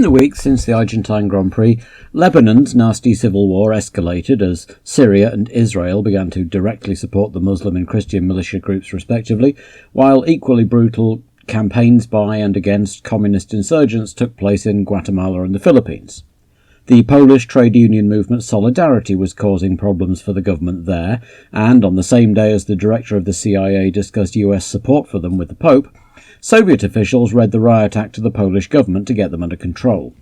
the weeks since the Argentine Grand Prix, Lebanon's nasty civil war escalated as Syria and Israel began to directly support the Muslim and Christian militia groups respectively, while equally brutal campaigns by and against communist insurgents took place in Guatemala and the Philippines. The Polish trade union movement Solidarity was causing problems for the government there, and on the same day as the director of the CIA discussed US support for them with the Pope, Soviet officials read the riot act to the Polish government to get them under control.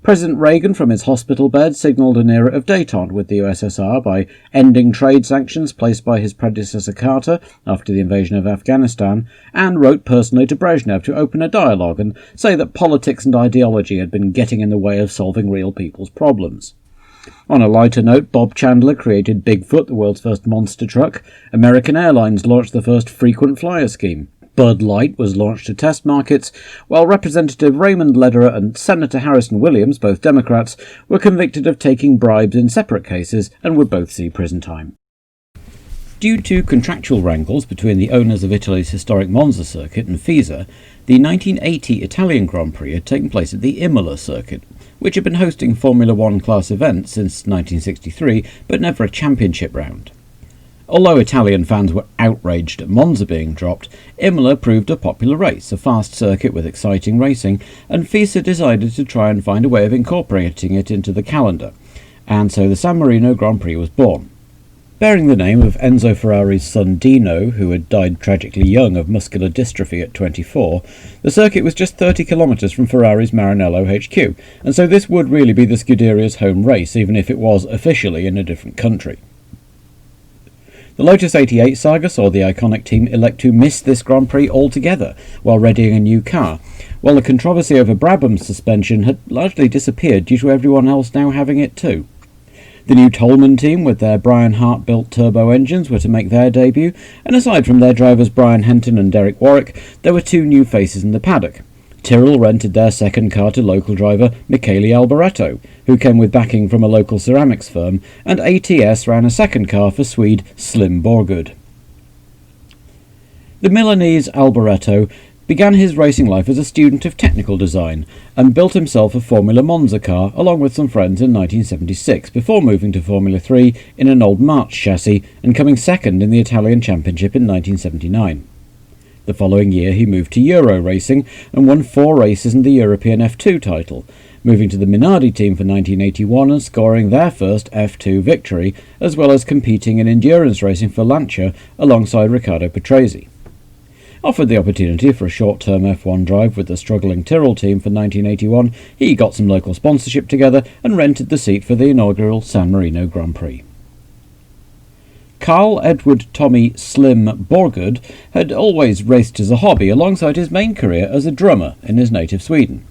President Reagan from his hospital bed signalled an era of détente with the USSR by ending trade sanctions placed by his predecessor Carter after the invasion of Afghanistan, and wrote personally to Brezhnev to open a dialogue and say that politics and ideology had been getting in the way of solving real people's problems. On a lighter note, Bob Chandler created Bigfoot, the world's first monster truck. American Airlines launched the first frequent flyer scheme. Bud Light was launched to test markets, while Representative Raymond Lederer and Senator Harrison Williams, both Democrats, were convicted of taking bribes in separate cases and would both see prison time. Due to contractual wrangles between the owners of Italy's historic Monza circuit and FISA, the 1980 Italian Grand Prix had taken place at the Imola circuit, which had been hosting Formula One class events since 1963, but never a championship round. Although Italian fans were outraged at Monza being dropped, Imola proved a popular race, a fast circuit with exciting racing, and FISA decided to try and find a way of incorporating it into the calendar, and so the San Marino Grand Prix was born. Bearing the name of Enzo Ferrari's son Dino, who had died tragically young of muscular dystrophy at 24, the circuit was just 30 kilometres from Ferrari's Maranello HQ, and so this would really be the Scuderia's home race, even if it was officially in a different country. The Lotus 88 saga saw the iconic team elect to miss this Grand Prix altogether while readying a new car, while the controversy over Brabham's suspension had largely disappeared due to everyone else now having it too. The new Toleman team with their Brian Hart-built turbo engines were to make their debut, and aside from their drivers Brian Henton and Derek Warwick, there were two new faces in the paddock. Tyrrell rented their second car to local driver Michele Alboreto, who came with backing from a local ceramics firm, and ATS ran a second car for Swede Slim Borgud. The Milanese Alboreto began his racing life as a student of technical design, and built himself a Formula Monza car along with some friends in 1976, before moving to Formula 3 in an old March chassis and coming second in the Italian Championship in 1979. The following year he moved to Euro racing and won 4 races in the European F2 title, moving to the Minardi team for 1981 and scoring their first F2 victory, as well as competing in endurance racing for Lancia alongside Riccardo Patrese. Offered the opportunity for a short-term F1 drive with the struggling Tyrrell team for 1981, he got some local sponsorship together and rented the seat for the inaugural San Marino Grand Prix. Carl Edward Tommy Slim Borgud had always raced as a hobby alongside his main career as a drummer in his native Sweden.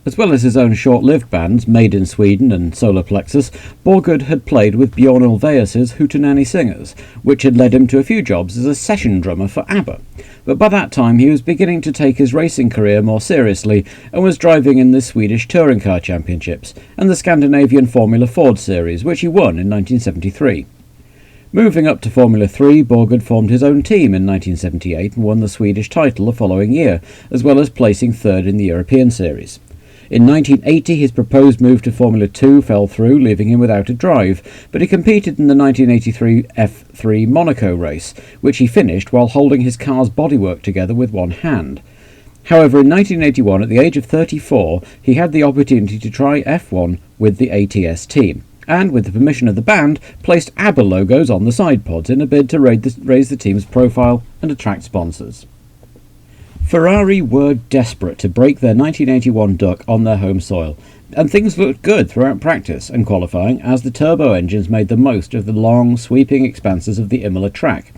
As well as his own short-lived bands, Made in Sweden and Solar Plexus, Borgud had played with Bjorn Ulvaeus's Hootenanny Singers, which had led him to a few jobs as a session drummer for ABBA. But by that time he was beginning to take his racing career more seriously and was driving in the Swedish Touring Car Championships and the Scandinavian Formula Ford Series, which he won in 1973. Moving up to Formula 3, Borgud formed his own team in 1978 and won the Swedish title the following year, as well as placing third in the European Series. In 1980, his proposed move to Formula 2 fell through, leaving him without a drive, but he competed in the 1983 F3 Monaco race, which he finished while holding his car's bodywork together with one hand. However, in 1981, at the age of 34, he had the opportunity to try F1 with the ATS team, and, with the permission of the band, placed ABBA logos on the side pods in a bid to raise the team's profile and attract sponsors. Ferrari were desperate to break their 1981 duck on their home soil, and things looked good throughout practice and qualifying as the turbo engines made the most of the long, sweeping expanses of the Imola track.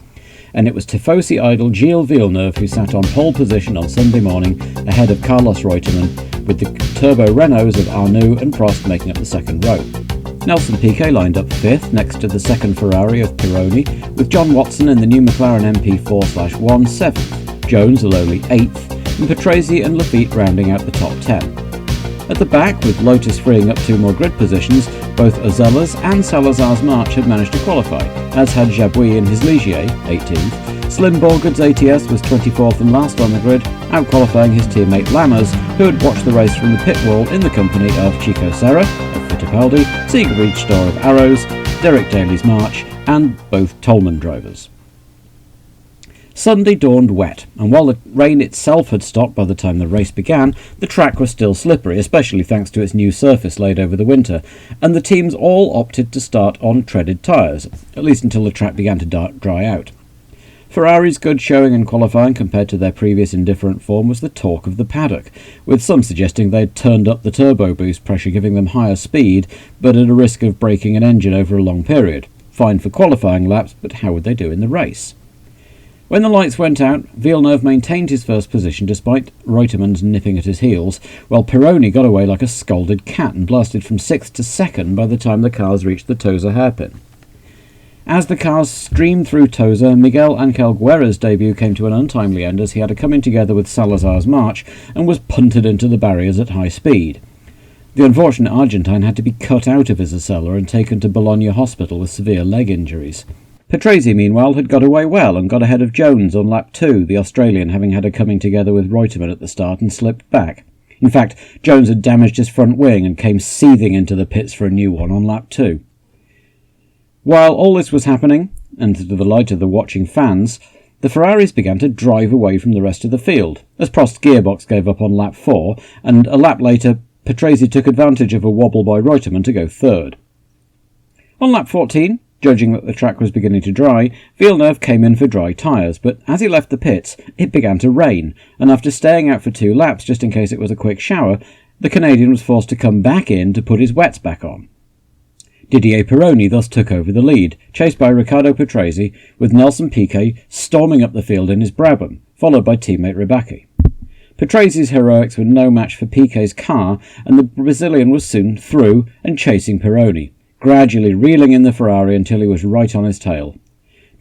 And it was Tifosi idol Gilles Villeneuve who sat on pole position on Sunday morning ahead of Carlos Reutemann, with the turbo Renaults of Arnoux and Prost making up the second row. Nelson Piquet lined up 5th next to the second Ferrari of Pironi, with John Watson in the new McLaren MP4/1 7th, Jones a lowly 8th, and Patrese and Lafitte rounding out the top 10. At the back, with Lotus freeing up 2 more grid positions, both Ozella's and Salazar's March had managed to qualify, as had Jabouille in his Ligier, 18th, Slim Borgard's ATS was 24th and last on the grid, out-qualifying his teammate Lammers, who had watched the race from the pit wall in the company of Chico Serra of Fittipaldi, Siegfried Storr of Arrows, Derek Daly's March, and both Tolman drivers. Sunday dawned wet, and while the rain itself had stopped by the time the race began, the track was still slippery, especially thanks to its new surface laid over the winter, and the teams all opted to start on treaded tyres, at least until the track began to dry out. Ferrari's good showing in qualifying compared to their previous indifferent form was the talk of the paddock, with some suggesting they'd turned up the turbo boost pressure, giving them higher speed, but at a risk of breaking an engine over a long period. Fine for qualifying laps, but how would they do in the race? When the lights went out, Villeneuve maintained his first position despite Reutemann's nipping at his heels, while Pironi got away like a scalded cat and blasted from 6th to 2nd by the time the cars reached the Tosa hairpin. As the cars streamed through Tosa, Miguel Ángel Guerra's debut came to an untimely end as he had a coming together with Salazar's March and was punted into the barriers at high speed. The unfortunate Argentine had to be cut out of his Acela and taken to Bologna Hospital with severe leg injuries. Patrese, meanwhile, had got away well and got ahead of Jones on lap 2, the Australian having had a coming together with Reutemann at the start and slipped back. In fact, Jones had damaged his front wing and came seething into the pits for a new one on lap 2. While all this was happening, and to the delight of the watching fans, the Ferraris began to drive away from the rest of the field, as Prost's gearbox gave up on lap 4, and a lap later, Patrese took advantage of a wobble by Reutemann to go third. On lap 14, judging that the track was beginning to dry, Villeneuve came in for dry tyres, but as he left the pits, it began to rain, and after staying out for 2 laps just in case it was a quick shower, the Canadian was forced to come back in to put his wets back on. Didier Pironi thus took over the lead, chased by Riccardo Patrese, with Nelson Piquet storming up the field in his Brabham, followed by teammate Ribacchi. Patrese's heroics were no match for Piquet's car, and the Brazilian was soon through and chasing Pironi, gradually reeling in the Ferrari until he was right on his tail.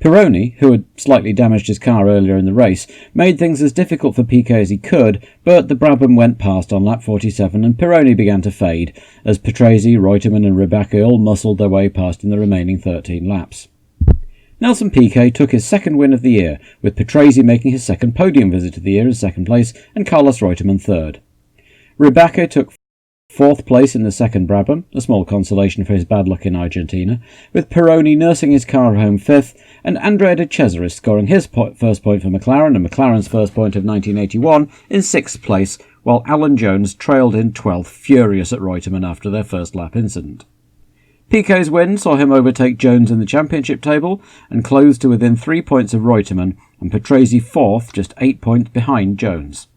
Pironi, who had slightly damaged his car earlier in the race, made things as difficult for Piquet as he could, but the Brabham went past on lap 47 and Pironi began to fade, as Patrese, Reutemann and Ribacchi all muscled their way past in the remaining 13 laps. Nelson Piquet took his second win of the year, with Patrese making his second podium visit of the year in second place and Carlos Reutemann third. Ribacchi took 4th place in the second Brabham, a small consolation for his bad luck in Argentina, with Pironi nursing his car home 5th, and Andrea de Cesaris scoring his first point for McLaren and McLaren's first point of 1981 in 6th place, while Alan Jones trailed in 12th, furious at Reutemann after their first lap incident. Piquet's win saw him overtake Jones in the championship table and close to within 3 points of Reutemann, and Patrese 4th, just 8 points behind Jones.